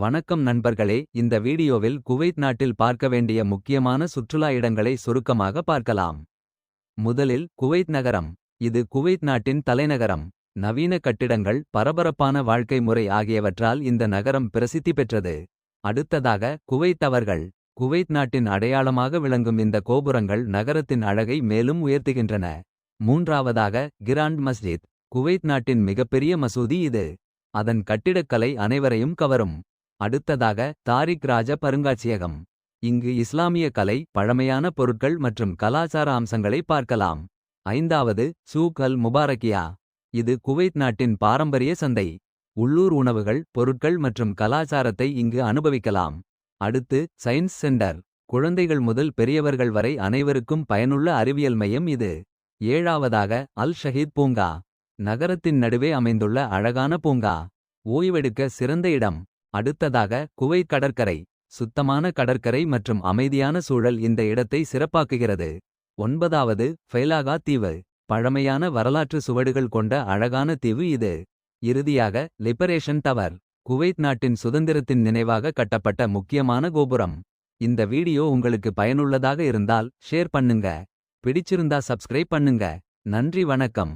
வணக்கம் நண்பர்களே, இந்த வீடியோவில் குவைத் நாட்டில் பார்க்க வேண்டிய முக்கியமான சுற்றுலா இடங்களை சுருக்கமாக பார்க்கலாம். முதலில் குவைத் நகரம். இது குவைத் நாட்டின் தலைநகரம். நவீன கட்டிடங்கள், பரபரப்பான வாழ்க்கை முறை ஆகியவற்றால் இந்த நகரம் பிரசித்தி பெற்றது. அடுத்ததாக குவைத் டவர்கள். குவைத் நாட்டின் அடையாளமாக விளங்கும் இந்த கோபுரங்கள் நகரத்தின் அழகை மேலும் உயர்த்துகின்றன. மூன்றாவதாக கிராண்ட் மஸ்ஜித். குவைத் நாட்டின் மிகப்பெரிய மசூதி இது. அதன் கட்டிடக்கலை அனைவரையும் கவரும். அடுத்ததாக தாரிக் ராஜ பருங்காட்சியகம். இங்கு இஸ்லாமிய கலை, பழமையான பொருட்கள் மற்றும் கலாச்சார அம்சங்களை பார்க்கலாம். ஐந்தாவது சூக் அல் முபாரக்கியா. இது குவைத் நாட்டின் பாரம்பரிய சந்தை. உள்ளூர் உணவுகள், பொருட்கள் மற்றும் கலாச்சாரத்தை இங்கு அனுபவிக்கலாம். அடுத்து சயின்ஸ் சென்டர். குழந்தைகள் முதல் பெரியவர்கள் வரை அனைவருக்கும் பயனுள்ள அறிவியல் மையம் இது. ஏழாவதாக அல் ஷஹீத் பூங்கா. நகரத்தின் நடுவே அமைந்துள்ள அழகான பூங்கா. ஓய்வெடுக்க சிறந்த இடம். அடுத்ததாக குவைத் கடற்கரை. சுத்தமான கடற்கரை மற்றும் அமைதியான சூழல் இந்த இடத்தை சிறப்பாக்குகிறது. ஒன்பதாவது ஃபெய்லாகா தீவு. பழமையான வரலாற்று சுவடுகள் கொண்ட அழகான தீவு இது. இறுதியாக லிபரேஷன் டவர். குவைத் நாட்டின் சுதந்திரத்தின் நினைவாக கட்டப்பட்ட முக்கியமான கோபுரம். இந்த வீடியோ உங்களுக்கு பயனுள்ளதாக இருந்தால் ஷேர் பண்ணுங்க. பிடிச்சிருந்தா சப்ஸ்கிரைப் பண்ணுங்க. நன்றி, வணக்கம்.